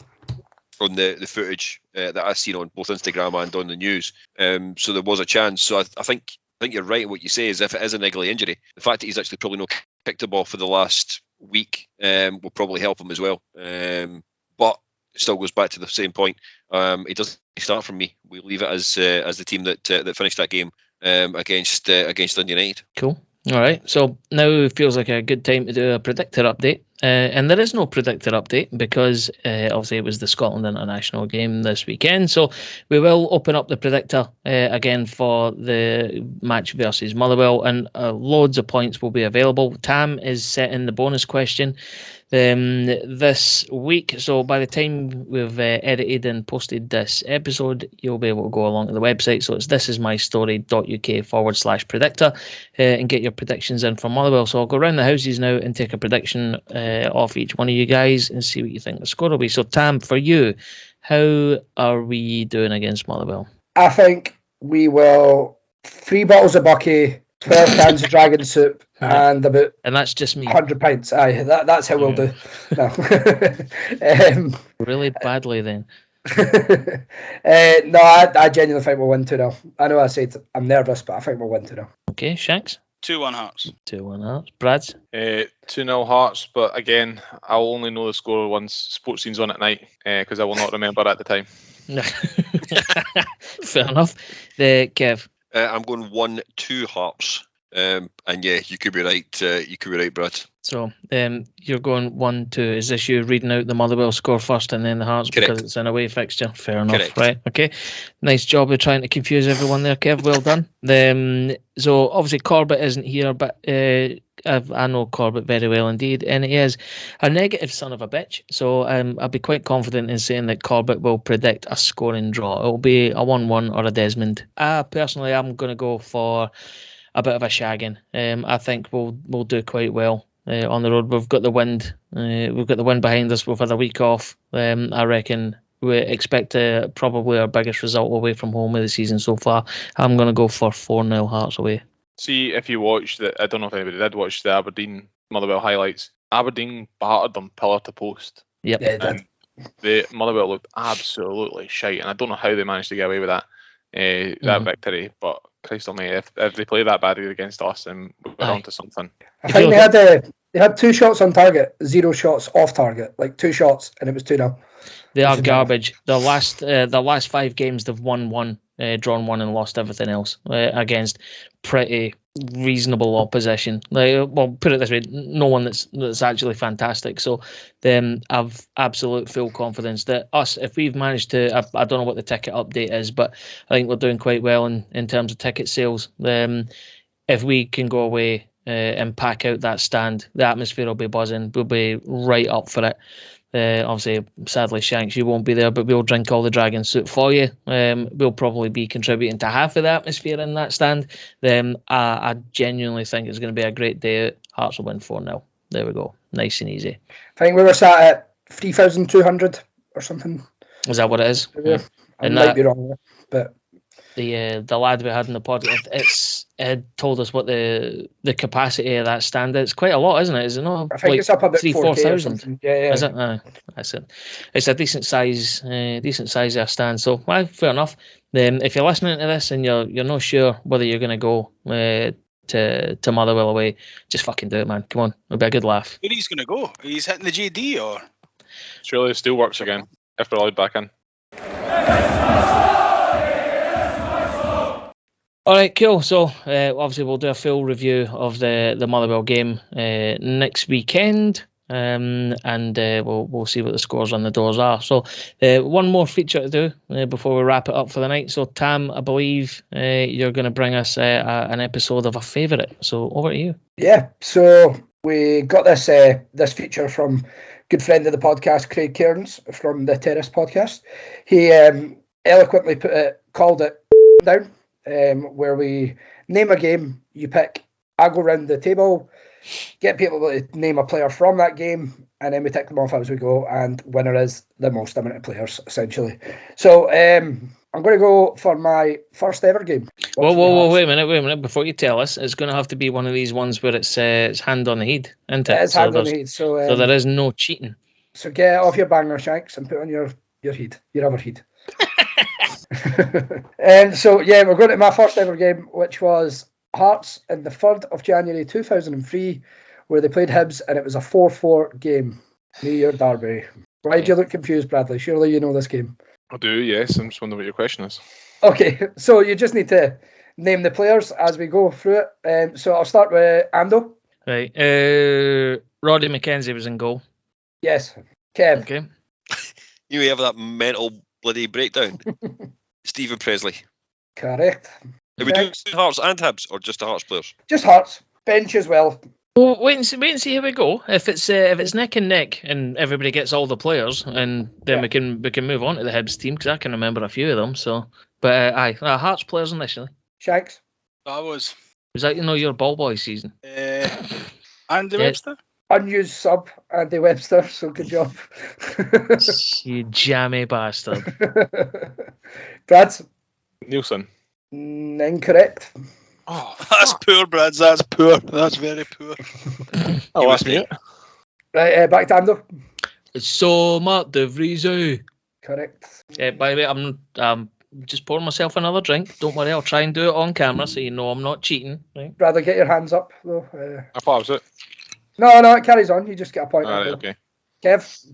the footage that I've seen on both Instagram and on the news. So there was a chance. So I think you're right in what you say, is if it is a niggly injury, the fact that he's actually probably not kicked a ball for the last week will probably help him as well. But it still goes back to the same point. He doesn't start from me. We leave it as the team that finished that game against Dundee United. Cool. All right. So now feels like a good time to do a predictor update. And there is no predictor update because obviously it was the Scotland International game this weekend. So we will open up the predictor again for the match versus Motherwell, and loads of points will be available. Tam is setting the bonus question this week. So by the time we've edited and posted this episode, you'll be able to go along to the website. So it's thisismystory.uk/predictor and get your predictions in for Motherwell. So I'll go around the houses now and take a prediction off each one of you guys and see what you think the score will be. So Tam, for you, how are we doing against Motherwell? I think we will 3 bottles of Bucky, 12 cans of dragon soup, and that's just me. 100 pints. Aye, that's how we'll do. No. Really badly then. No, I genuinely think we'll win 2-0. I know I said I'm nervous, but I think we'll win 2-0. Okay, Shanks? 2-1 Hearts. 2-1 Hearts. Brad's? 2-0 Hearts, but again, I'll only know the score once Sports Scene's on at night, because I will not remember at the time. Fair enough. Kev? I'm going 1-2 Hearts. And yeah, you could be right. You could be right, Brad. So you're going 1-2. Is this you reading out the Motherwell score first and then the Hearts? Correct. Because it's an away fixture? Fair enough. Correct. Right. Okay. Nice job of trying to confuse everyone there, Kev. Well done. So obviously Corbett isn't here, but I know Corbett very well indeed, and he is a negative son of a bitch. So I'll be quite confident in saying that Corbett will predict a scoring draw. It'll be a 1-1 or a Desmond. Personally, I'm going to go for a bit of a shagging. I think we'll do quite well on the road. We've got the wind. We've got the wind behind us. We've had a week off. I reckon we expect probably our biggest result away from home of the season so far. I'm going to go for 4-0 Hearts away. See, if you watched I don't know if anybody did watch the Aberdeen Motherwell highlights. Aberdeen battered them pillar to post. Yep. Yeah, and the Motherwell looked absolutely shite, and I don't know how they managed to get away with that victory. But Christ almighty, if they play that badly against us, then we're on to something. I think they had 2 shots on target, 0 shots off target, like 2 shots, and it was 2-0. They are garbage. The last 5 games they've won 1, drawn 1, and lost everything else against pretty reasonable opposition. Well, put it this way, no one that's actually fantastic. So I've absolute full confidence that us, if we've managed to, I don't know what the ticket update is, but I think we're doing quite well in terms of ticket sales. If we can go away and pack out that stand, the atmosphere will be buzzing. We'll be right up for it. Obviously, sadly, Shanks, you won't be there, but we'll drink all the dragon soup for you. We'll probably be contributing to half of the atmosphere in that stand. I genuinely think it's going to be a great day out. Hearts will win 4-0. There we go. Nice and easy. I think we were sat at 3,200 or something. Is that what it is? Yeah. I might be wrong there, but the lad we had in the podcast, it told us what the capacity of that stand is. It's quite a lot, isn't it? Is it not? I think it's up about 4,000. Yeah. Is it? That's it. It's a decent size of a stand. So, fair enough. Then, if you're listening to this and you're not sure whether you're going to go to Motherwell away, just fucking do it, man. Come on, it'll be a good laugh. Where he's going to go? He's hitting the JD or? Surely it still works again if we're allowed back in. All right, cool. So obviously we'll do a full review of the Motherwell game next weekend, and we'll see what the scores on the doors are. So one more feature to do before we wrap it up for the night. So Tam, I believe you're going to bring us an episode of a favourite. So over to you. Yeah. So we got this feature from good friend of the podcast, Craig Cairns from the Terrace podcast. He eloquently called it down. Where we name a game, you pick, I go round the table, get people to name a player from that game, and then we tick them off as we go, and winner is the most amount of players, essentially. So I'm going to go for my first ever game. Whoa, wait a minute. Before you tell us, it's going to have to be one of these ones where it's hand on the head, isn't it? It's hand on the head. So there is no cheating. So get off your banger, Shanks, and put on your head, your other head. So yeah, we're going to my first ever game, which was Hearts on the 3rd of January 2003, where they played Hibs, and it was a 4-4 game, New Year derby. Why do you look confused, Bradley? Surely you know this game. I do, yes. I'm just wondering what your question is. Okay, so you just need to name the players as we go through it. So I'll start with Ando. Right. Roddy McKenzie was in goal. Yes. Kev. Okay. You have that mental bloody breakdown. Stephen Presley. Correct. Are we doing Hearts and Hibs, or just the Hearts players? Just Hearts. Bench as well. Well, wait and see how we go. If it's neck and neck and everybody gets all the players, and then we can move on to the Hibs team, because I can remember a few of them. So, but Hearts players initially. Shanks. Was that your ball boy season? Andy Webster. Unused sub, Andy Webster, so good job. You jammy bastard. Brads? Nielsen. Incorrect. Oh, that's poor, Brads. That's poor. That's very poor. Oh, that's me. Right, back to Ando. It's so Mark de Vriezen. Correct. By the way, I'm just pouring myself another drink. Don't worry, I'll try and do it on camera so you know I'm not cheating. Right? Rather get your hands up, though. I thought it was it. No, it carries on. You just get a point. All right, okay. Kev?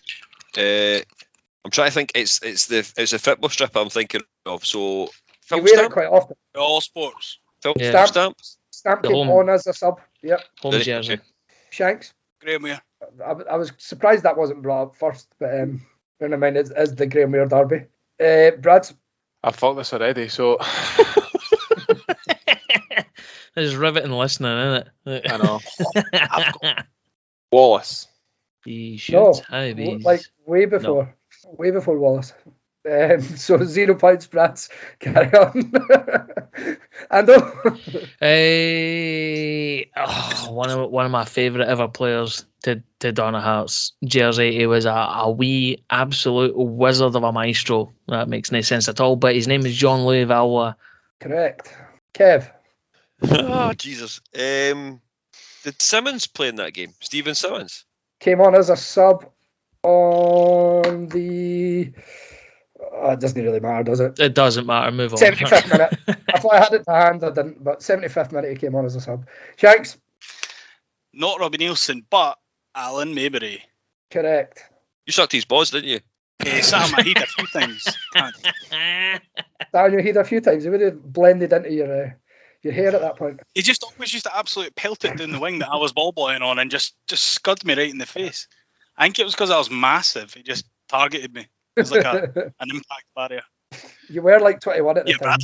I'm trying to think. It's a football strip I'm thinking of. So You wear it quite often. All sports. Stamp. Stamp came on as a sub. Yep. Home jersey. Okay. Shanks? Graham Weir. I was surprised that wasn't brought up first, but bearing in mind it's the Graham Weir derby. Brad? I've thought this already, so... It's riveting listening, isn't it? I know. Wallace. He should have been. Like way before Wallace. So 0 points, Brad. Carry on. Ando? One of my favourite ever players to don a Hearts jersey. He was a wee absolute wizard of a maestro. That makes no sense at all. But his name is Jean-Louis Valois. Correct. Kev? Oh, Jesus. Did Simmons play in that game? Stephen Simmons? Came on as a sub on the... it doesn't really matter, does it? It doesn't matter. Move on. 75th minute. I thought I had it to hand, I didn't. But 75th minute he came on as a sub. Shanks? Not Robbie Nielsen, but Alan Maybury. Correct. You sucked his balls, didn't you? Sat on my head a few times. Down your head a few times. He would have blended into your hair at that point. He just always used to absolutely pelt it down the wing that I was ball boying on and just scud me right in the face. I think it was because I was massive. He just targeted me. It was like an impact barrier. You were like 21 at the time.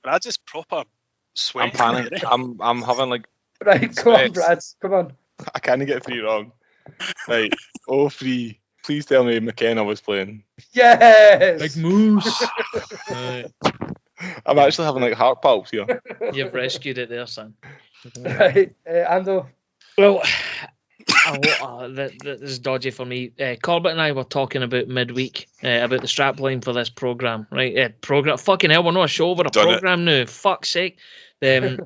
Brad's just proper sweat. I'm panicking. I'm having like... Right, come on, Brad. Come on. I can't get 3 wrong. Right, 03. Please tell me McKenna was playing. Yes! Big moose. I'm actually having like heart palps here. You've rescued it there, son. Right, Ando. Well, This is dodgy for me. Corbett and I were talking about midweek about the strapline for this program, right? Program. Fucking hell, we're not a show, we're a program now. Fuck's sake. We're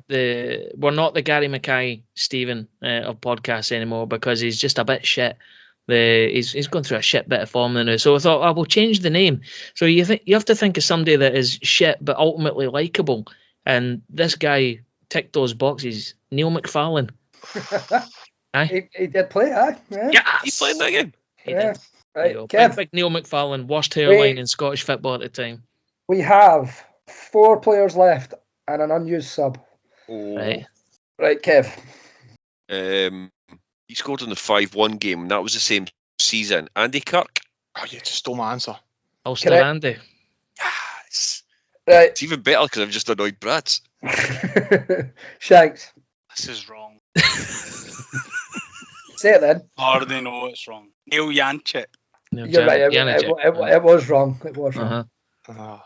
not the Gary Mackay Stephen of podcasts anymore because he's just a bit shit. He's going through a shit bit of form now. So I thought I will change the name. So you have to think of somebody that is shit but ultimately likable. And this guy ticked those boxes. Neil McFarlane. He did play, yeah. He played that game. He did. Right, Kev. Big Neil McFarlane, worst hairline in Scottish football at the time. We have 4 players left and an unused sub. Oh. Right, Kev. He scored in the 5-1 game. That was the same season. Andy Kirk. Oh, you just stole my answer. Ulster Correct. Andy. Yes. Right. It's even better because I've just annoyed Brad. Shanks. This is wrong. Say it then. I already know it's wrong. Neil Janchik. You're right. It was wrong. It was wrong. Oh.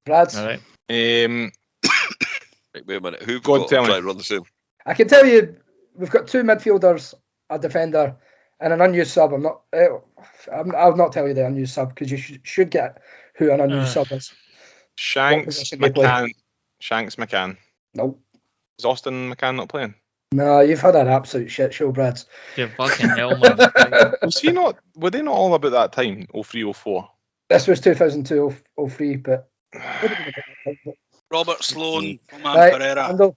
Brad's. All right. Right, wait a minute. Who've Go on, got tell me. try and run the same? I can tell you, we've got 2 midfielders, a defender, and an unused sub. I'll not tell you the unused sub because you should get who an unused sub is. Shanks McCann. Shanks McCann. Nope. Is Austin McCann not playing? No, you've had an absolute shit show, Brad. You're fucking hell, man. Was he not? Were they not all about that time? 03, 04? This was 2002, 03, but Robert Sloan. Roman right, Pereira. Ando.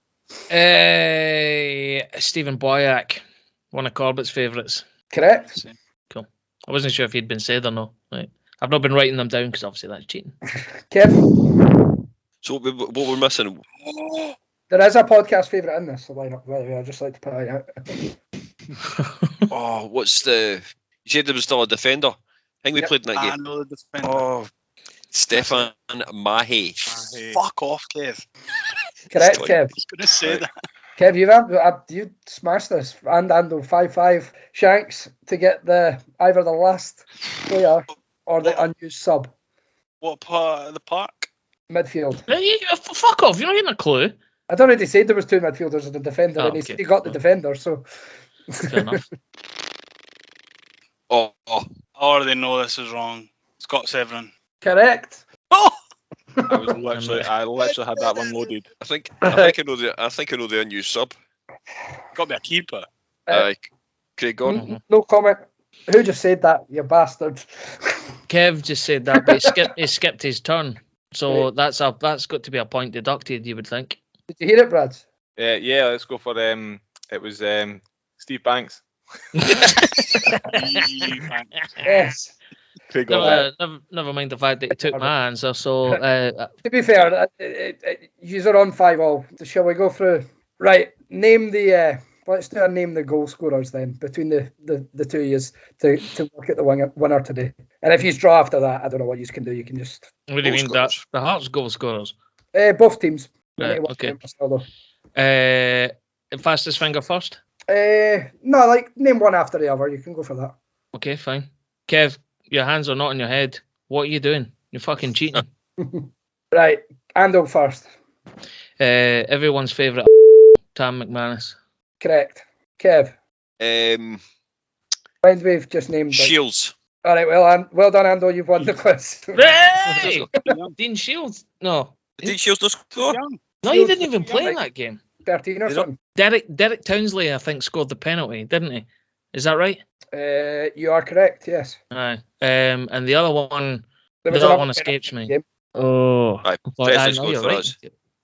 Stephen Boyack, one of Corbett's favourites. Correct. Cool. I wasn't sure if he'd been said or not. Right. I've not been writing them down because obviously that's cheating. Kev. So what we're missing? There is a podcast favourite in this, so why not? By the way, I'd just like to put it out. Oh, what's the? You said there was still a defender. I think we played in that I game. know the defender. Oh, Stefan Mahe. Fuck off, Kev. Correct, Sorry. Kev. I was going to say that. Kev, you smashed this. And Ando 5-5. Shanks to get either the last player or the unused sub. What part of the park? Midfield. Fuck off, you're not getting a clue. I'd already said there was 2 midfielders and a defender, Oh, and he okay. said he got the defender, so... Fair enough. Oh, I already know this is wrong. Scott Severin. Correct. Oh! I literally had that one loaded. I think I know the unused sub. Got me a keeper. Craig Gordon. No comment. Who just said that, you bastard? Kev just said that, but he skipped his turn. So that's got to be a point deducted, you would think. Did you hear it, Brad? Yeah, let's go for it was Steve Banks. Yes. Craig Gordon. Never mind the fact that he took my answer. So To be fair, you're on 5-5. Shall we go through? Right, name the... let's do a name the goal scorers then, between the 2 years to work at the winner today. And if you draw after that, I don't know what you can do. You can just... what do you mean? That the Hearts goal scorers? Both teams. Right, okay. Though. Fastest finger first? No, like name one after the other. You can go for that. Okay, fine. Kev, your hands are not on your head. What are you doing? You're fucking cheating. Right, Ando first. Everyone's favourite Tam McManus. Correct. Kev. Mind we've just named... Shields. All right, well done, Ando. You've won the quiz. Hey! Dean Shields? No. Did Shields not score? No, he didn't even play in that game. 13 or something. Derek Townsley, I think, scored the penalty, didn't he? Is that right? You are correct, yes. Aye. And the other one, There the was other another one escapes me. game. Oh. Aye, But Presley I know scored you're for right. us.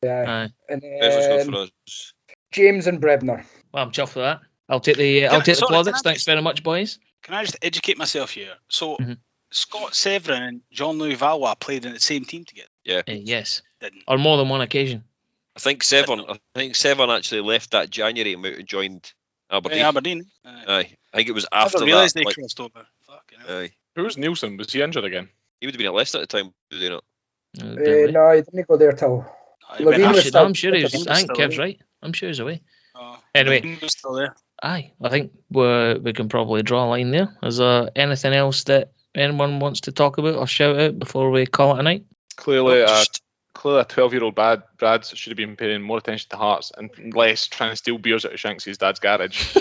Yeah. Aye. And Presley scored for us. James and Brebner. Well, I'm chuffed for that. I'll take the plaudits. Thanks very much, boys. Can I just educate myself here? So, Mhm. Scott Severin and Jean-Louis Valois played in the same team together. Yes. Didn't. On more than one occasion. I think Severn actually left that January and joined Aberdeen. Aberdeen. Aye. I think it was I after never realised that. they crossed over. Fucking hell. Aye. Who was Nielsen? Was he injured again? He would have been at Leicester at the time, did he not? No, he didn't go there till... He went Levine was after- still- I'm sure he was. He was I think still Kev's there. right. I'm sure he's away. Oh, Anyway. he was still there. Aye, I think we can probably draw a line there. Is there anything else that anyone wants to talk about or shout out before we call it a night? Clearly, a 12-year-old Brad should have been paying more attention to Hearts and less trying to steal beers out of Shanks' dad's garage.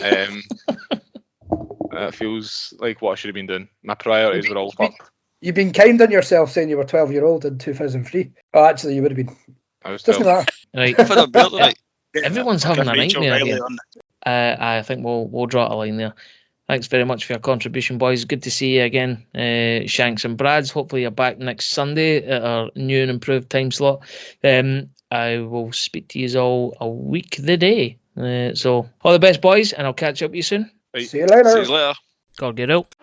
It feels like what I should have been doing. My priorities were all fucked. You've been kind on yourself saying you were 12-year-old in 2003. Oh, actually, you would have been. I was Doesn't 12. matter. Right. I've had a beer tonight. Everyone's having a Rachel nightmare Riley again. on. I think we'll draw a line there. Thanks very much for your contribution, boys. Good to see you again, Shanks and Brads. Hopefully you're back next Sunday at our new and improved time slot. I will speak to you all a week the day. So all the best, boys, and I'll catch up with you soon. Right. See you later. See you later. God, get out.